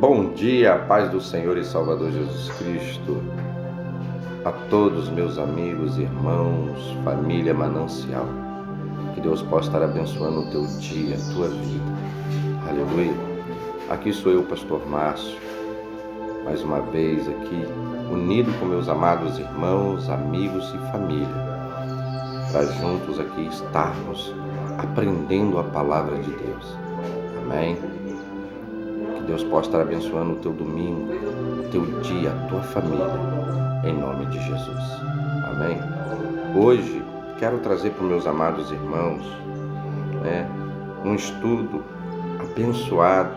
Bom dia, a paz do Senhor e Salvador Jesus Cristo, a todos meus amigos, irmãos, família Manancial. Que Deus possa estar abençoando o teu dia, a tua vida. Aleluia. Aqui sou eu, pastor Márcio, mais uma vez aqui, unido com meus amados irmãos, amigos e família, para juntos aqui estarmos aprendendo a palavra de Deus. Amém? Que Deus possa estar abençoando o teu domingo, o teu dia, a tua família, em nome de Jesus. Amém? Hoje, quero trazer para os meus amados irmãos, um estudo abençoado,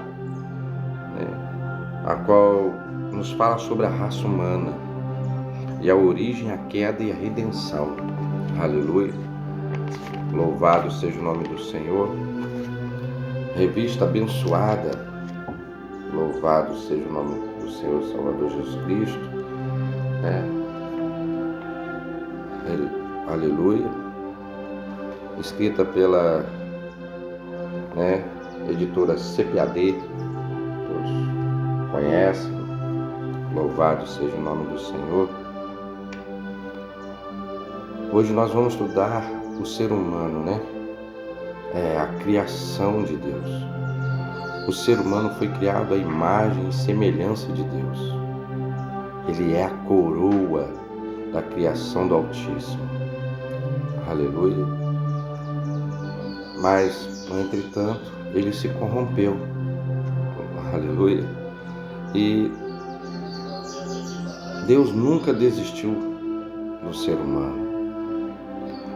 a qual nos fala sobre a raça humana e a origem, a queda e a redenção. Aleluia. Louvado seja o nome do Senhor. Revista abençoada. Louvado seja o nome do Senhor Salvador Jesus Cristo. Aleluia. Escrita pela editora CPAD. Todos conhecem. Louvado seja o nome do Senhor. Hoje nós vamos estudar o ser humano, a criação de Deus. O ser humano foi criado à imagem e semelhança de Deus. Ele é a coroa da criação do Altíssimo. Aleluia. Mas, no entretanto, ele se corrompeu. Aleluia. E Deus nunca desistiu do ser humano.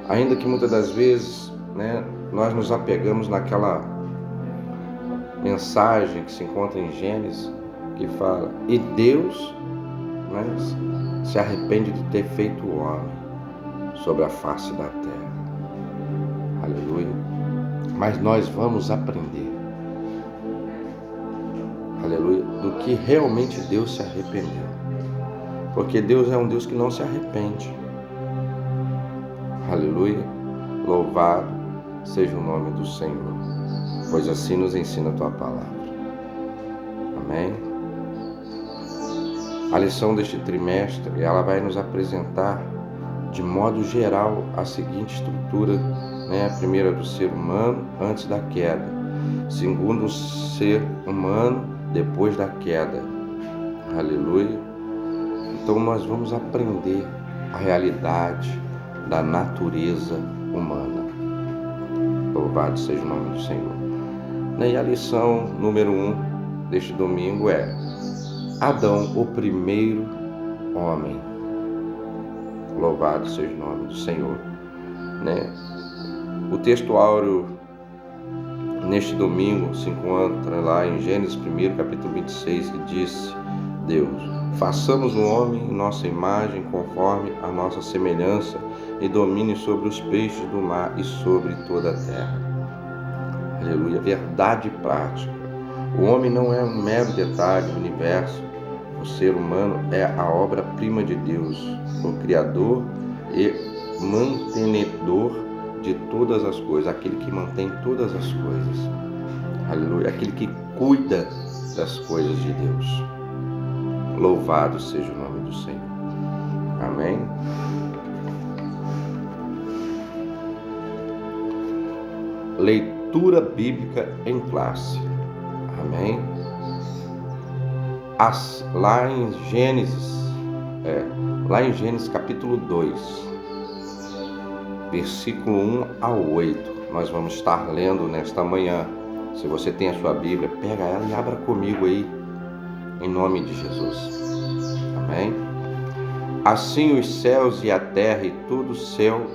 Ainda que muitas das vezes, nós nos apegamos naquela mensagem que se encontra em Gênesis, que fala, e Deus se arrepende de ter feito o homem sobre a face da terra. Aleluia. Mas nós vamos aprender, aleluia, do que realmente Deus se arrependeu. Porque Deus é um Deus que não se arrepende. Aleluia. Louvado seja o nome do Senhor, pois assim nos ensina a tua palavra. Amém? A lição deste trimestre, ela vai nos apresentar de modo geral a seguinte estrutura, a primeira do ser humano antes da queda, segundo o ser humano depois da queda. Aleluia. Então nós vamos aprender a realidade da natureza humana. Louvado seja o nome do Senhor. E a lição número 1 deste domingo é Adão, o primeiro homem. Louvado seja o nome do Senhor. O texto áureo neste domingo se encontra lá em Gênesis 1, capítulo 26, que diz: Deus, façamos o homem em nossa imagem, conforme a nossa semelhança, e domine sobre os peixes do mar e sobre toda a terra. Aleluia. Verdade prática. O homem não é um mero detalhe do universo. O ser humano é a obra-prima de Deus, o Criador e mantenedor de todas as coisas, aquele que mantém todas as coisas. Aleluia. Aquele que cuida das coisas de Deus. Louvado seja o nome do Senhor. Amém? Leitura bíblica em classe. Amém? Lá em Gênesis capítulo 2, versículo 1 ao 8, nós vamos estar lendo nesta manhã. Se você tem a sua Bíblia, pega ela e abra comigo aí, em nome de Jesus. Amém? Assim os céus e a terra e todo o seu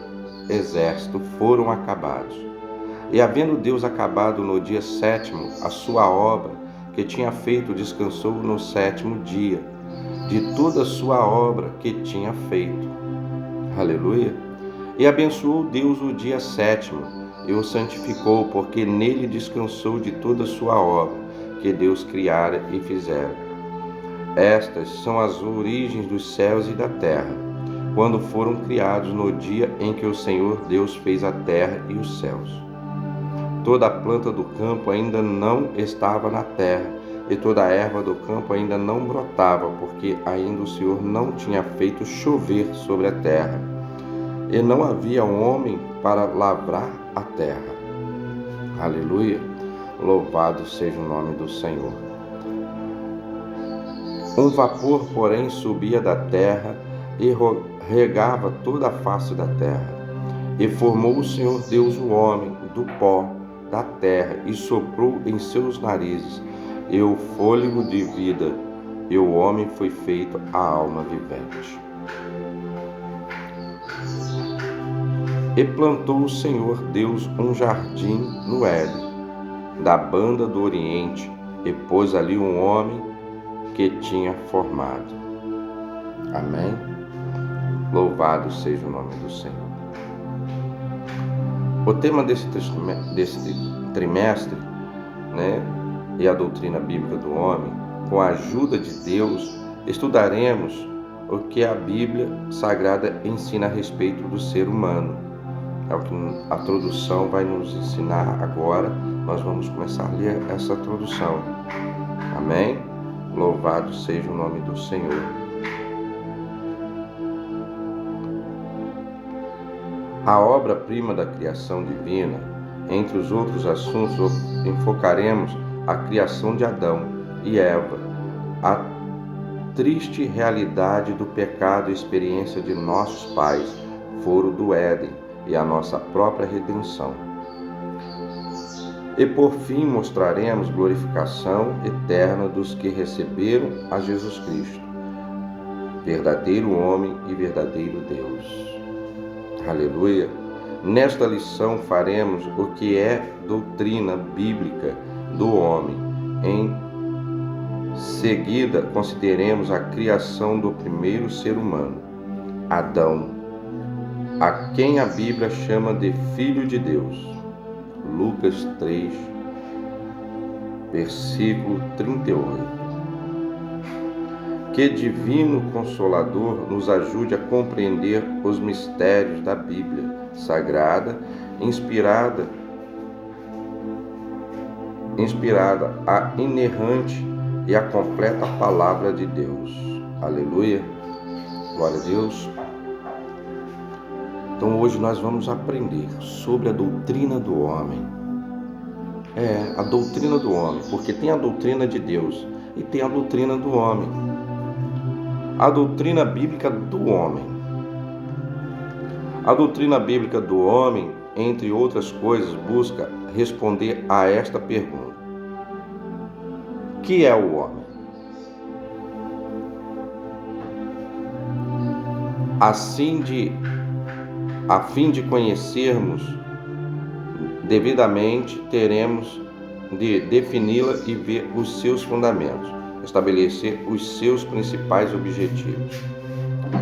exército foram acabados. E havendo Deus acabado no dia 7º a sua obra que tinha feito, descansou no 7º dia de toda a sua obra que tinha feito. Aleluia. E abençoou Deus o dia 7º e o santificou, porque nele descansou de toda a sua obra que Deus criara e fizera. Estas são as origens dos céus e da terra, quando foram criados no dia em que o Senhor Deus fez a terra e os céus. Toda a planta do campo ainda não estava na terra, e toda a erva do campo ainda não brotava, porque ainda o Senhor não tinha feito chover sobre a terra, e não havia um homem para lavrar a terra. Aleluia! Louvado seja o nome do Senhor. Um vapor, porém, subia da terra e regava toda a face da terra. E formou o Senhor Deus o homem do pó da terra e soprou em seus narizes e o fôlego de vida, e o homem foi feito a alma vivente. E plantou o Senhor Deus um jardim no Éden, da banda do Oriente, e pôs ali um homem que tinha formado. Amém? Louvado seja o nome do Senhor. O tema desse trimestre, e a doutrina bíblica do homem, com a ajuda de Deus, estudaremos o que a Bíblia Sagrada ensina a respeito do ser humano. É o que a tradução vai nos ensinar agora. Nós vamos começar a ler essa tradução. Amém? Louvado seja o nome do Senhor. A obra-prima da criação divina, entre os outros assuntos, enfocaremos a criação de Adão e Eva, a triste realidade do pecado e experiência de nossos pais, foro do Éden, e a nossa própria redenção. E por fim mostraremos glorificação eterna dos que receberam a Jesus Cristo, verdadeiro homem e verdadeiro Deus. Aleluia! Nesta lição faremos o que é doutrina bíblica do homem. Em seguida, consideremos a criação do primeiro ser humano, Adão, a quem a Bíblia chama de Filho de Deus. Lucas 3, versículo 38. Que Divino Consolador nos ajude a compreender os mistérios da Bíblia Sagrada, inspirada a inerrante e a completa Palavra de Deus. Aleluia! Glória a Deus! Então hoje nós vamos aprender sobre a doutrina do homem. A doutrina do homem, porque tem a doutrina de Deus e tem a doutrina do homem. A doutrina bíblica do homem. A doutrina bíblica do homem, entre outras coisas, busca responder a esta pergunta: que é o homem? A fim de conhecermos devidamente, teremos de defini-la e ver os seus fundamentos, estabelecer os seus principais objetivos.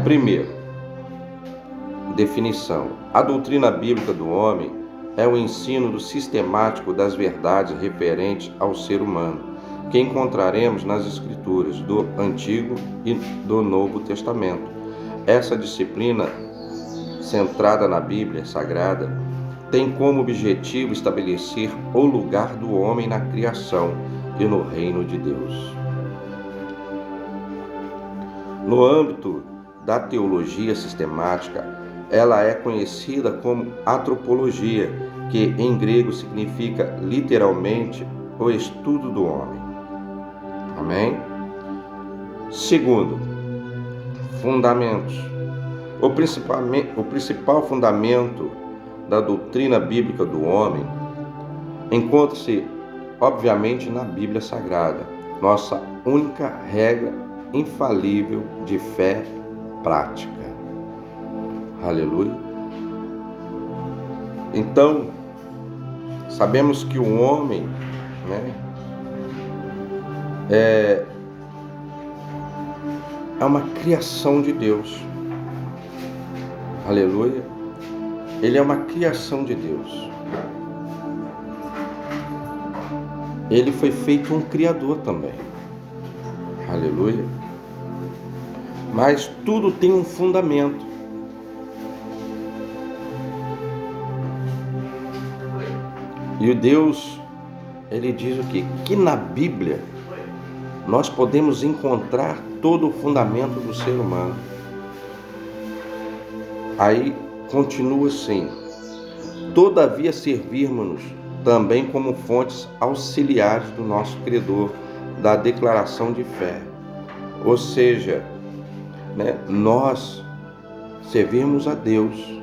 Primeiro, definição. A doutrina bíblica do homem é o ensino sistemático das verdades referentes ao ser humano, que encontraremos nas Escrituras do Antigo e do Novo Testamento. Essa disciplina, centrada na Bíblia Sagrada, tem como objetivo estabelecer o lugar do homem na criação e no reino de Deus. No âmbito da teologia sistemática, ela é conhecida como antropologia, que em grego significa literalmente o estudo do homem. Amém? Segundo, fundamentos. O principal fundamento da doutrina bíblica do homem encontra-se, obviamente, na Bíblia Sagrada, nossa única regra infalível de fé prática. Aleluia! Então, sabemos que o homem, é uma criação de Deus. Aleluia! Ele é uma criação de Deus. Ele foi feito um criador também. Aleluia! Mas tudo tem um fundamento. E o Deus, ele diz o quê? Que na Bíblia nós podemos encontrar todo o fundamento do ser humano. Aí continua assim: todavia servirmos-nos também como fontes auxiliares do nosso Criador, da declaração de fé. Ou seja, nós servimos a Deus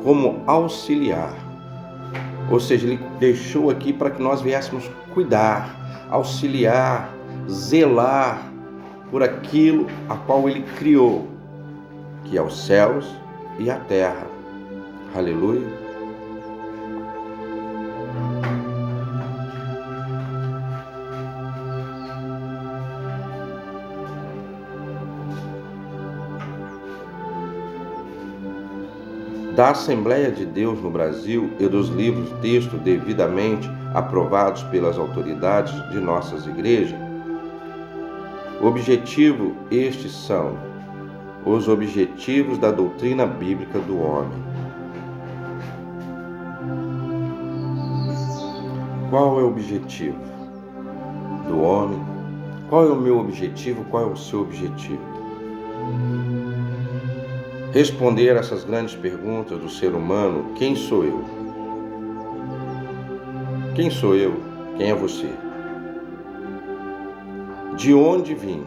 como auxiliar. Ou seja, Ele deixou aqui para que nós viéssemos cuidar, auxiliar, zelar por aquilo a qual Ele criou, que é os céus e a terra. Aleluia. Da Assembleia de Deus no Brasil e dos livros texto devidamente aprovados pelas autoridades de nossas igrejas, estes são os objetivos da doutrina bíblica do homem. Qual é o objetivo do homem? Qual é o meu objetivo? Qual é o seu objetivo? Responder essas grandes perguntas do ser humano: quem sou eu? Quem sou eu? Quem é você? De onde vim?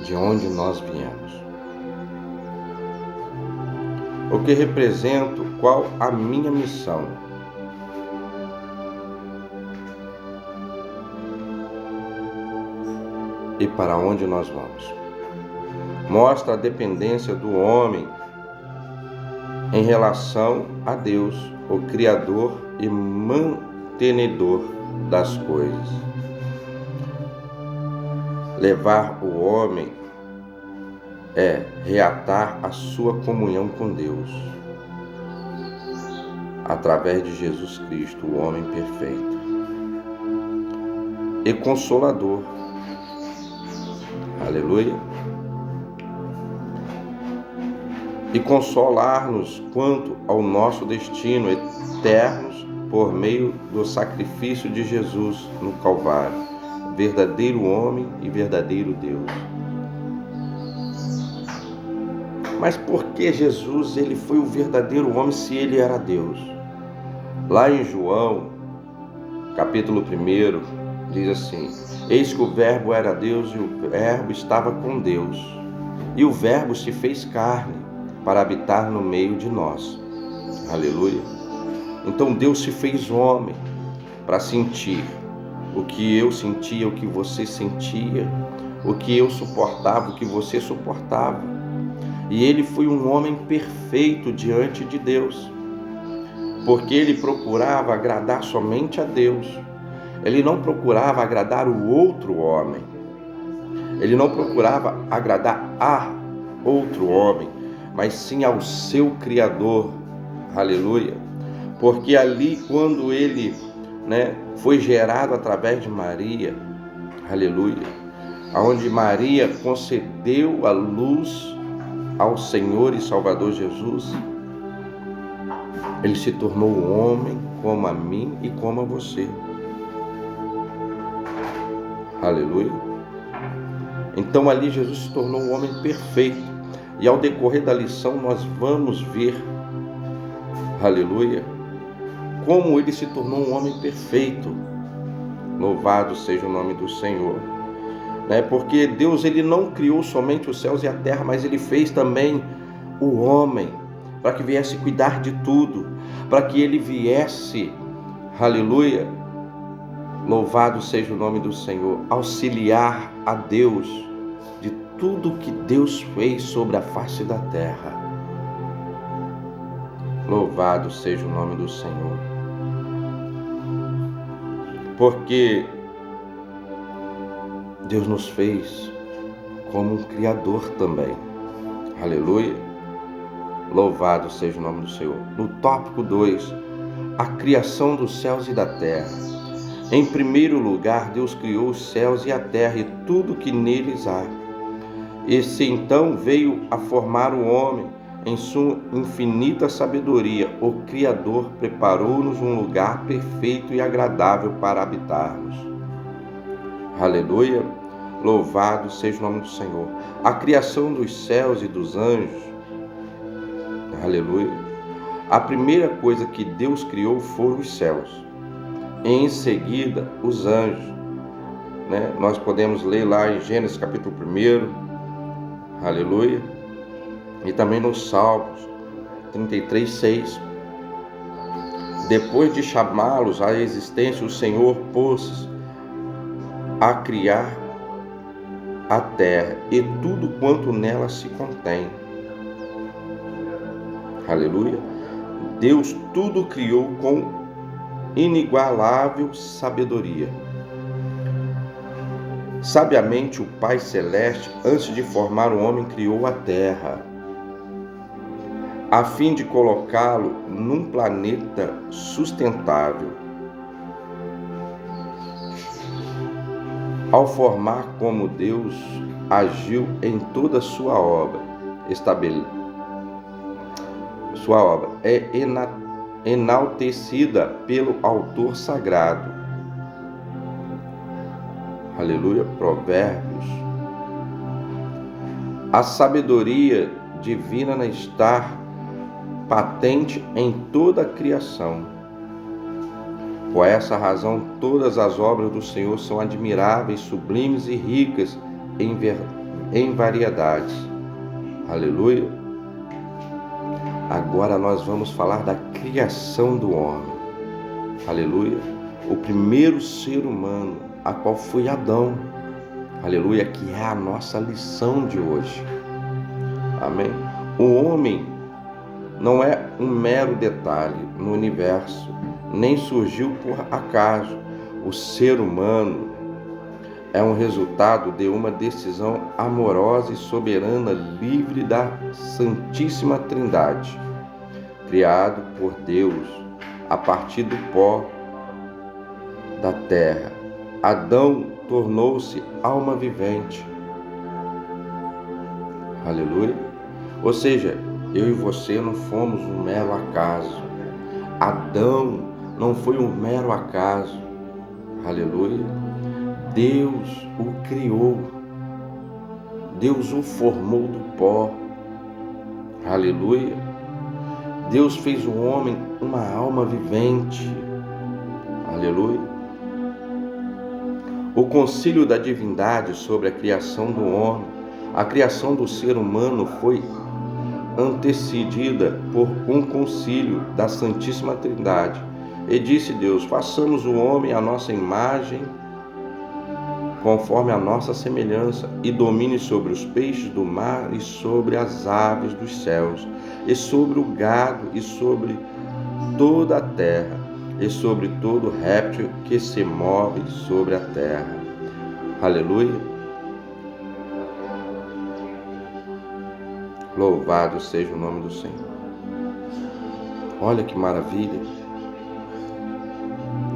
De onde nós viemos? O que represento? Qual a minha missão? E para onde nós vamos? Mostra a dependência do homem em relação a Deus, o Criador e mantenedor das coisas. Levar o homem é reatar a sua comunhão com Deus, através de Jesus Cristo, o homem perfeito e consolador. Aleluia. E consolar-nos quanto ao nosso destino eterno por meio do sacrifício de Jesus no Calvário, verdadeiro homem e verdadeiro Deus. Mas por que Jesus ele foi o verdadeiro homem se ele era Deus? Lá em João, capítulo 1, diz assim: eis que o verbo era Deus e o verbo estava com Deus, e o verbo se fez carne para habitar no meio de nós. Aleluia. Então Deus se fez homem para sentir o que eu sentia, o que você sentia, o que eu suportava, o que você suportava. E ele foi um homem perfeito diante de Deus, porque ele procurava agradar somente a Deus. Ele não procurava agradar o outro homem. Ele não procurava agradar a outro homem, mas sim ao seu Criador. Aleluia. Porque ali, quando ele foi gerado através de Maria, aleluia, onde Maria concedeu a luz ao Senhor e Salvador Jesus, ele se tornou um homem como a mim e como a você. Aleluia. Então ali Jesus se tornou um homem perfeito. E ao decorrer da lição nós vamos ver, aleluia, como ele se tornou um homem perfeito. Louvado seja o nome do Senhor. Porque Deus ele não criou somente os céus e a terra, mas ele fez também o homem para que viesse cuidar de tudo, para que ele viesse, aleluia, louvado seja o nome do Senhor, auxiliar a Deus de tudo que Deus fez sobre a face da terra. Louvado seja o nome do Senhor. Porque Deus nos fez como um Criador também. Aleluia. Louvado seja o nome do Senhor. No tópico 2, a criação dos céus e da terra. Em primeiro lugar, Deus criou os céus e a terra e tudo que neles há. Esse então veio a formar o homem em sua infinita sabedoria. O Criador preparou-nos um lugar perfeito e agradável para habitarmos. Aleluia. Louvado seja o nome do Senhor. A criação dos céus e dos anjos. Aleluia. A primeira coisa que Deus criou foram os céus. Em seguida, os anjos. Nós podemos ler lá em Gênesis capítulo 1. Aleluia. E também nos Salmos 33:6. Depois de chamá-los à existência, o Senhor pôs a criar a terra e tudo quanto nela se contém. Aleluia. Deus tudo criou com inigualável sabedoria. Sabiamente o Pai Celeste, antes de formar o homem, criou a terra, a fim de colocá-lo num planeta sustentável. Ao formar como Deus agiu em toda a sua obra, sua obra é enaltecida pelo autor sagrado. Aleluia. Provérbios. A sabedoria divina está patente em toda a criação. Por essa razão, todas as obras do Senhor são admiráveis, sublimes e ricas em variedades. Aleluia. Agora nós vamos falar da criação do homem. Aleluia. O primeiro ser humano, a qual foi Adão. Aleluia, que é a nossa lição de hoje. Amém. O homem não é um mero detalhe no universo, nem surgiu por acaso. O ser humano é um resultado de uma decisão amorosa e soberana, livre da Santíssima Trindade, criado por Deus a partir do pó da terra. Adão tornou-se alma vivente. Aleluia. Ou seja, eu e você não fomos um mero acaso. Adão não foi um mero acaso. Aleluia. Deus o criou. Deus o formou do pó. Aleluia. Deus fez o homem uma alma vivente. Aleluia. O concílio da divindade sobre a criação do homem, a criação do ser humano foi antecedida por um concílio da Santíssima Trindade. E disse Deus: façamos o homem à nossa imagem, conforme a nossa semelhança, e domine sobre os peixes do mar, e sobre as aves dos céus, e sobre o gado, e sobre toda a terra, e sobre todo réptil que se move sobre a terra. Aleluia. Louvado seja o nome do Senhor. Olha que maravilha.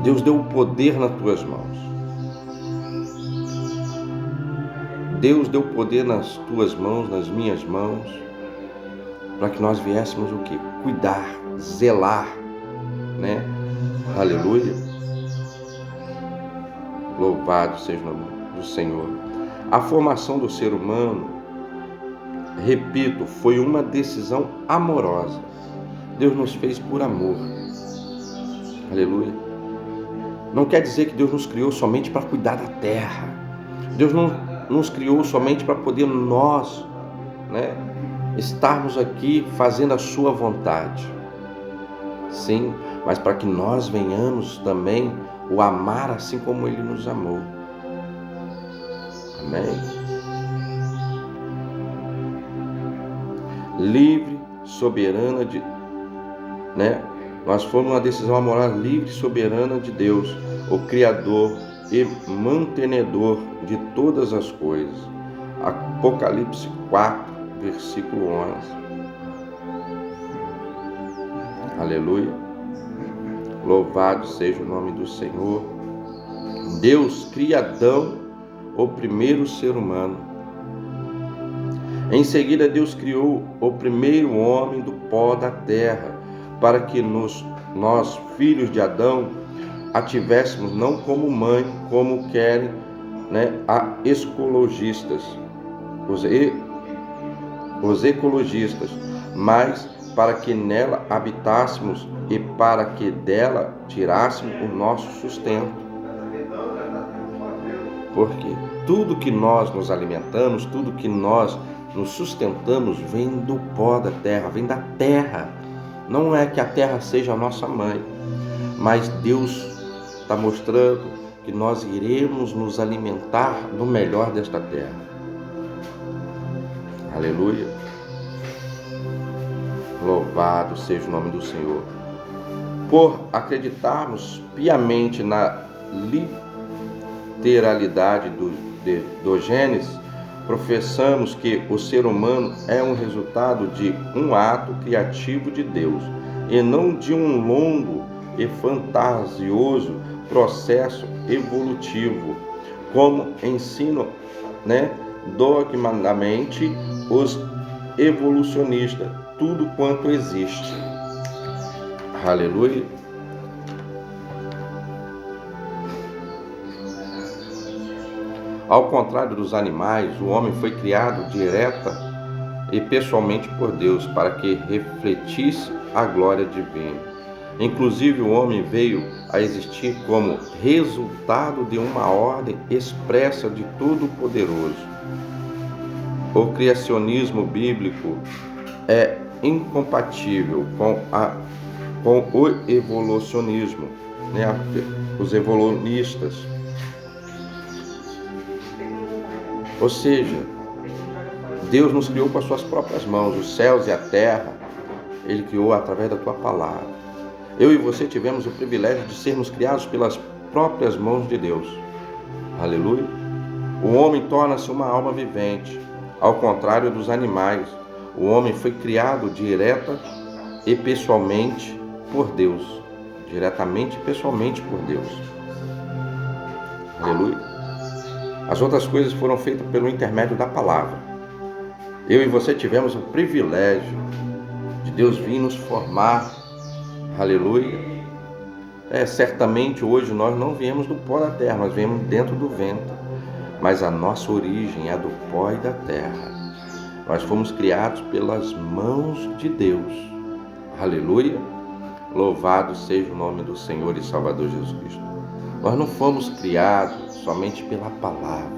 Deus deu o poder nas tuas mãos. Deus deu poder nas tuas mãos, nas minhas mãos, para que nós viéssemos o quê? Cuidar, zelar, né? Aleluia. Louvado seja o nome do Senhor. A formação do ser humano, repito, foi uma decisão amorosa. Deus nos fez por amor. Aleluia. Não quer dizer que Deus nos criou somente para cuidar da terra. Deus não nos criou somente para poder nós, né, estarmos aqui fazendo a sua vontade. Sim, mas para que nós venhamos também o amar assim como Ele nos amou. Amém? Livre, soberana nós fomos uma decisão amorosa livre e soberana de Deus, o Criador e mantenedor de todas as coisas. Apocalipse 4, versículo 11. Aleluia. Louvado seja o nome do Senhor. Deus cria Adão, o primeiro ser humano. Em seguida, Deus criou o primeiro homem do pó da terra, para que nós, filhos de Adão, a tivéssemos não como mãe, como querem né, a ecologistas, os ecologistas, mas para que nela habitássemos e para que dela tirássemos o nosso sustento. Porque tudo que nós nos alimentamos, tudo que nós nos sustentamos vem do pó da terra, vem da terra. Não é que a terra seja a nossa mãe, mas Deus está mostrando que nós iremos nos alimentar do melhor desta terra. Aleluia. Louvado seja o nome do Senhor. Por acreditarmos piamente na literalidade do Gênesis, professamos que o ser humano é um resultado de um ato criativo de Deus e não de um longo e fantasioso processo evolutivo, como ensinam, dogmaticamente os evolucionistas, tudo quanto existe. Aleluia. Ao contrário dos animais, o homem foi criado direta e pessoalmente por Deus para que refletisse a glória divina. Inclusive, o homem veio a existir como resultado de uma ordem expressa de Todo-Poderoso. O criacionismo bíblico é incompatível com o evolucionismo, os evolucionistas. Ou seja, Deus nos criou com as suas próprias mãos, os céus e a terra, Ele criou através da tua palavra. Eu e você tivemos o privilégio de sermos criados pelas próprias mãos de Deus. Aleluia. O homem torna-se uma alma vivente, ao contrário dos animais. O homem foi criado direta e pessoalmente por Deus. Diretamente e pessoalmente por Deus. Aleluia. As outras coisas foram feitas pelo intermédio da palavra. Eu e você tivemos o privilégio de Deus vir nos formar. Aleluia. Certamente hoje nós não viemos do pó da terra, nós viemos dentro do vento. Mas a nossa origem é do pó e da terra. Nós fomos criados pelas mãos de Deus. Aleluia. Louvado seja o nome do Senhor e Salvador Jesus Cristo. Nós não fomos criados somente pela palavra.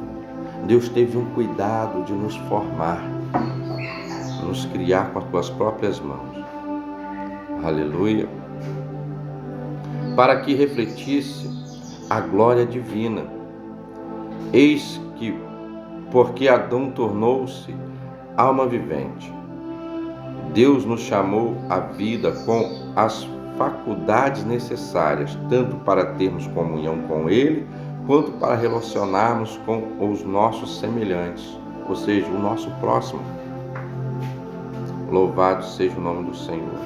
Deus teve um cuidado de nos formar, nos criar com as suas próprias mãos. Aleluia. Para que refletisse a glória divina. Eis que, porque Adão tornou-se alma vivente, Deus nos chamou à vida com as faculdades necessárias, tanto para termos comunhão com Ele, quanto para relacionarmos com os nossos semelhantes, ou seja, o nosso próximo. Louvado seja o nome do Senhor.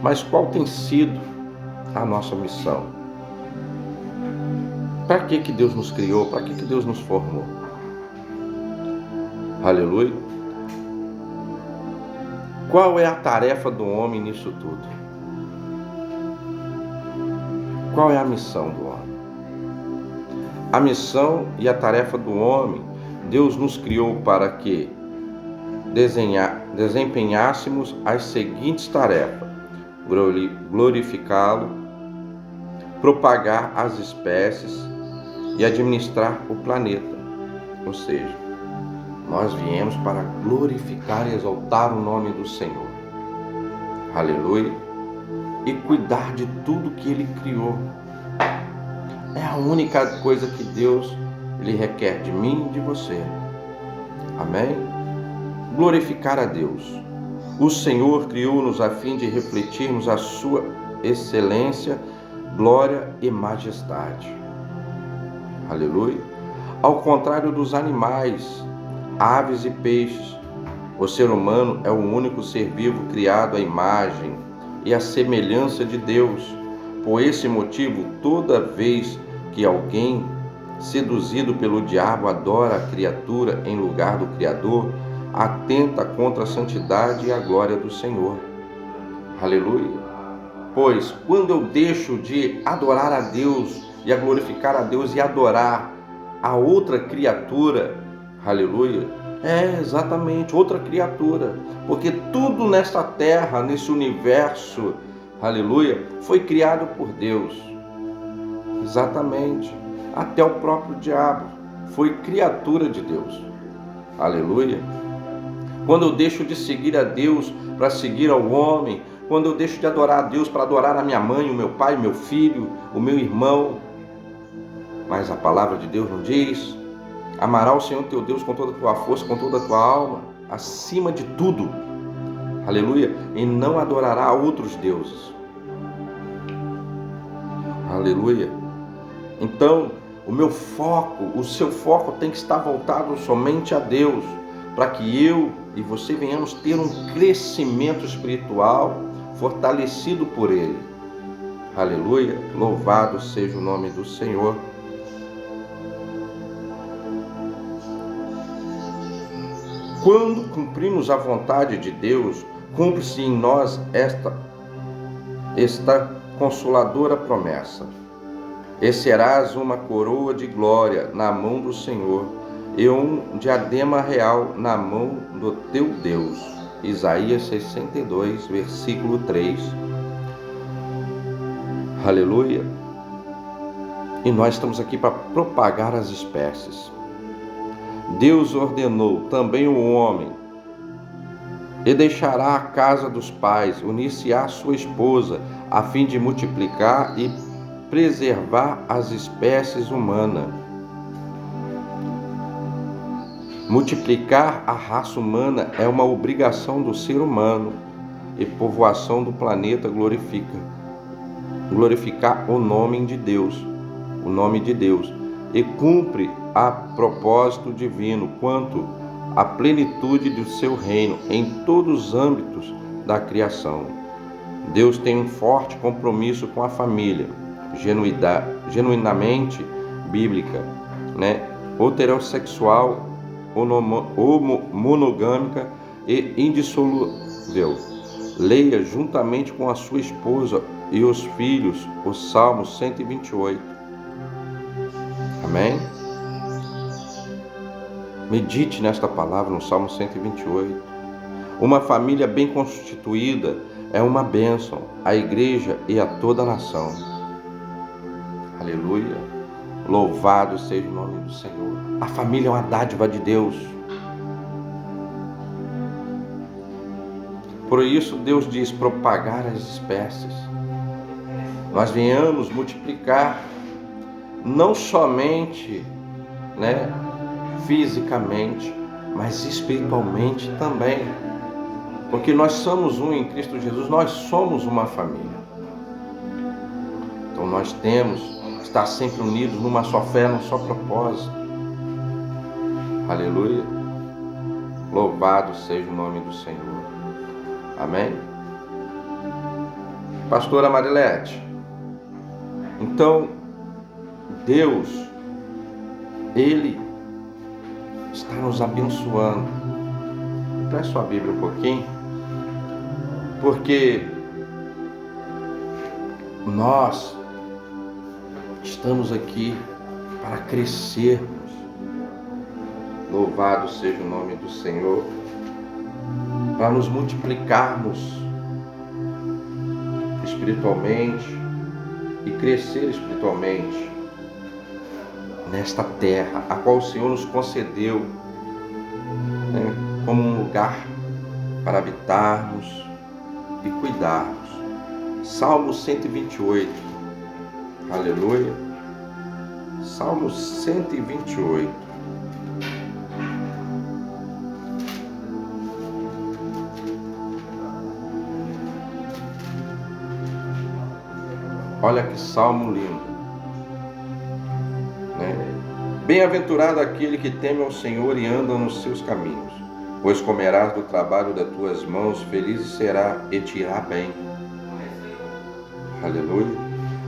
Mas qual tem sido a nossa missão? Para que Deus nos criou? Para que Deus nos formou? Aleluia. Qual é a tarefa do homem nisso tudo? Qual é a missão do homem? A missão e a tarefa do homem, Deus nos criou para que desempenhássemos as seguintes tarefas: glorificá-lo, propagar as espécies e administrar o planeta. Ou seja, nós viemos para glorificar e exaltar o nome do Senhor. Aleluia. E cuidar de tudo que Ele criou. É a única coisa que Deus Ele requer de mim e de você. Amém? Glorificar a Deus. O Senhor criou-nos a fim de refletirmos a sua excelência, glória e majestade. Aleluia. Ao contrário dos animais, aves e peixes, o ser humano é o único ser vivo criado à imagem e à semelhança de Deus. Por esse motivo, toda vez que alguém, seduzido pelo diabo, adora a criatura em lugar do Criador, atenta contra a santidade e a glória do Senhor. Aleluia. Pois quando eu deixo de adorar a Deus e a glorificar a Deus e adorar a outra criatura, aleluia, exatamente, outra criatura, porque tudo nessa terra, nesse universo, aleluia, foi criado por Deus, exatamente, até o próprio diabo foi criatura de Deus, aleluia. Quando eu deixo de seguir a Deus para seguir ao homem, quando eu deixo de adorar a Deus para adorar a minha mãe, o meu pai, o meu filho, o meu irmão, mas a palavra de Deus não diz: amarás o Senhor teu Deus com toda a tua força, com toda a tua alma, acima de tudo, aleluia, e não adorará a outros deuses, aleluia. Então, o meu foco, o seu foco tem que estar voltado somente a Deus, para que eu e você venhamos ter um crescimento espiritual fortalecido por Ele, aleluia, louvado seja o nome do Senhor. Quando cumprimos a vontade de Deus, cumpre-se em nós esta consoladora promessa: e serás uma coroa de glória na mão do Senhor, e um diadema real na mão do teu Deus. Isaías 62, versículo 3. Aleluia. E nós estamos aqui para propagar as espécies. Deus ordenou também o homem, e deixará a casa dos pais, unir-se-á à sua esposa, a fim de multiplicar e preservar as espécies humanas. Multiplicar a raça humana é uma obrigação do ser humano, e povoação do planeta glorificar o nome de Deus, e cumpre a propósito divino quanto à plenitude do seu reino em todos os âmbitos da criação. Deus tem um forte compromisso com a família, genuinamente bíblica, heterossexual, monogâmica e indissolúvel. Leia juntamente com a sua esposa e os filhos o Salmo 128. Amém? Medite nesta palavra no Salmo 128. Uma família bem constituída é uma bênção à igreja e a toda a nação. Aleluia. Louvado seja o nome do Senhor. A família é uma dádiva de Deus. Por isso Deus diz: propagar as espécies. Nós venhamos multiplicar, não somente, fisicamente, mas espiritualmente também. Porque nós somos um em Cristo Jesus, nós somos uma família. Então nós temos que estar sempre unidos numa só fé, num só propósito. Aleluia. Louvado seja o nome do Senhor. Amém? Pastora Marilete, então Deus, Ele está nos abençoando. Preste sua Bíblia um pouquinho, porque nós estamos aqui para crescermos. Louvado seja o nome do Senhor, para nos multiplicarmos espiritualmente e crescer espiritualmente nesta terra, a qual o Senhor nos concedeu, como um lugar para habitarmos e cuidarmos. Salmo 128, aleluia, Salmo 128. Olha que salmo lindo, Bem-aventurado aquele que teme ao Senhor e anda nos seus caminhos, pois comerás do trabalho das tuas mãos, feliz será e te irá bem. Aleluia.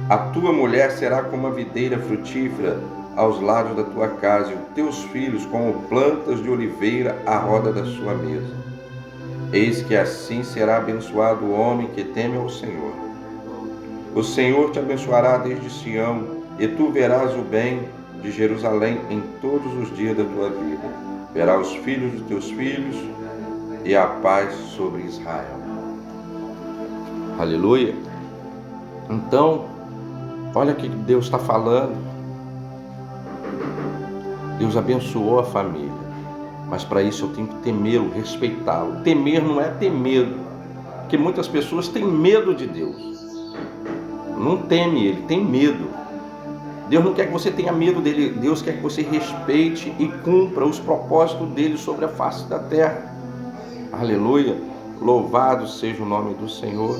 A tua mulher será como a videira frutífera aos lados da tua casa, e os teus filhos como plantas de oliveira à roda da sua mesa. Eis que assim será abençoado o homem que teme ao Senhor. O Senhor te abençoará desde Sião, e tu verás o bem de Jerusalém em todos os dias da tua vida. Verá os filhos dos teus filhos e a paz sobre Israel. Aleluia. Então, olha o que Deus está falando. Deus abençoou a família, mas para isso eu tenho que temê-lo, respeitá-lo. Temer não é ter medo, porque muitas pessoas têm medo de Deus. Não teme Ele, tem medo. Deus não quer que você tenha medo dele, Deus quer que você respeite e cumpra os propósitos dele sobre a face da terra. Aleluia. Louvado seja o nome do Senhor.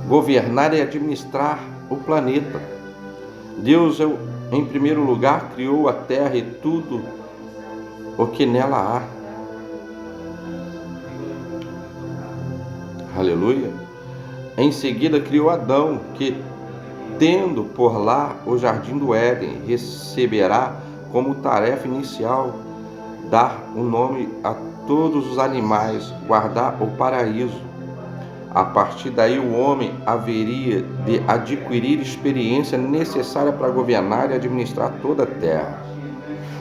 Governar e administrar o planeta. Deus, em primeiro lugar, criou a terra e tudo o que nela há. Aleluia. Em seguida, criou Adão, que, tendo por lá o jardim do Éden, receberá como tarefa inicial dar o nome a todos os animais, guardar o paraíso. A partir daí, o homem haveria de adquirir experiência necessária para governar e administrar toda a terra.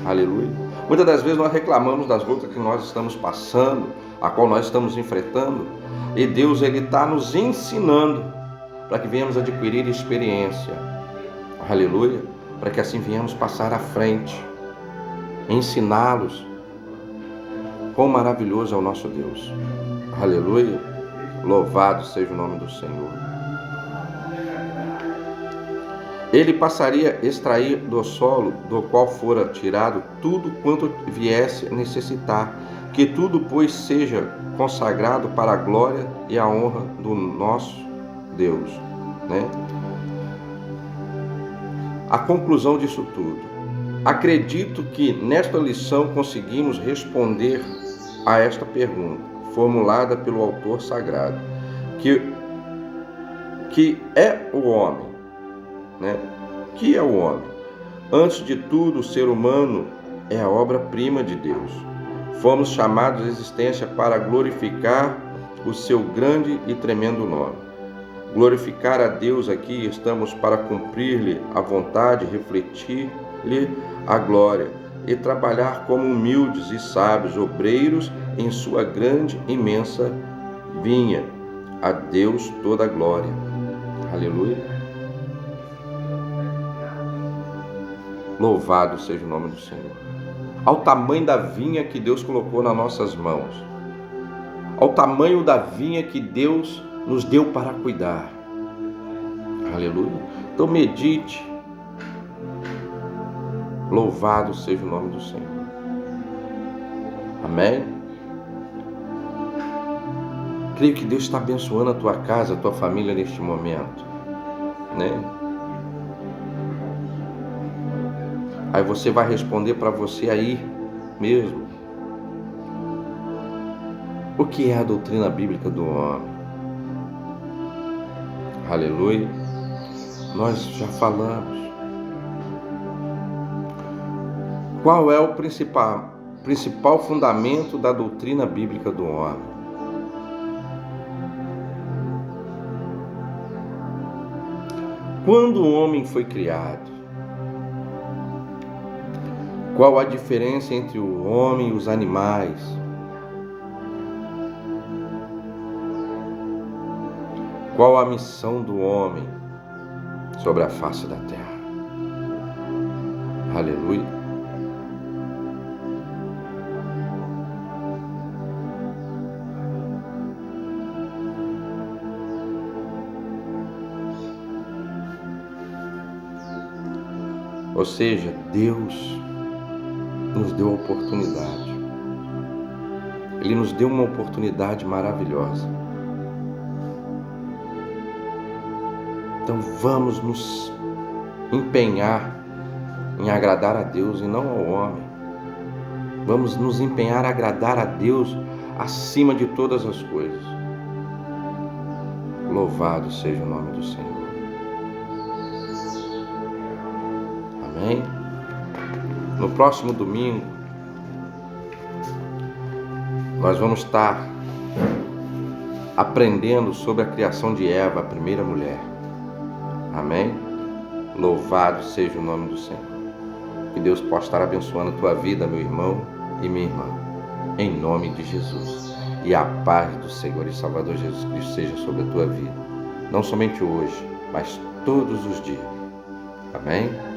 Aleluia. Muitas das vezes nós reclamamos das lutas que nós estamos passando, a qual nós estamos enfrentando, e Deus está nos ensinando para que venhamos adquirir experiência. Aleluia. Para que assim venhamos passar à frente, ensiná-los. Quão maravilhoso é o nosso Deus. Aleluia. Louvado seja o nome do Senhor. Ele passaria a extrair do solo do qual fora tirado tudo quanto viesse a necessitar, que tudo, pois, seja consagrado para a glória e a honra do nosso Deus. A conclusão disso tudo. Acredito que nesta lição conseguimos responder a esta pergunta, formulada pelo autor sagrado, que é o homem, Que é o homem? Antes de tudo, o ser humano é a obra-prima de Deus. Fomos chamados à existência para glorificar o seu grande e tremendo nome. Glorificar a Deus aqui, estamos para cumprir-lhe a vontade, refletir-lhe a glória e trabalhar como humildes e sábios obreiros em sua grande, imensa vinha. A Deus toda a glória. Aleluia. Louvado seja o nome do Senhor. Ao tamanho da vinha que Deus colocou nas nossas mãos, ao tamanho da vinha que Deus nos deu para cuidar. Aleluia. Então medite. Louvado seja o nome do Senhor. Amém? Creio que Deus está abençoando a tua casa, a tua família neste momento, Aí você vai responder para você aí mesmo. O que é a doutrina bíblica do homem? Aleluia. Nós já falamos. Qual é o principal fundamento da doutrina bíblica do homem? Quando o homem foi criado, qual a diferença entre o homem e os animais? Qual a missão do homem sobre a face da terra? Aleluia. Ou seja, Deus nos deu a oportunidade. Ele nos deu uma oportunidade maravilhosa. Então vamos nos empenhar em agradar a Deus e não ao homem. Vamos nos empenhar a agradar a Deus acima de todas as coisas. Louvado seja o nome do Senhor. Amém? No próximo domingo, nós vamos estar aprendendo sobre a criação de Eva, a primeira mulher. Amém? Louvado seja o nome do Senhor. Que Deus possa estar abençoando a tua vida, meu irmão e minha irmã, em nome de Jesus. E a paz do Senhor e Salvador Jesus Cristo seja sobre a tua vida, não somente hoje, mas todos os dias. Amém?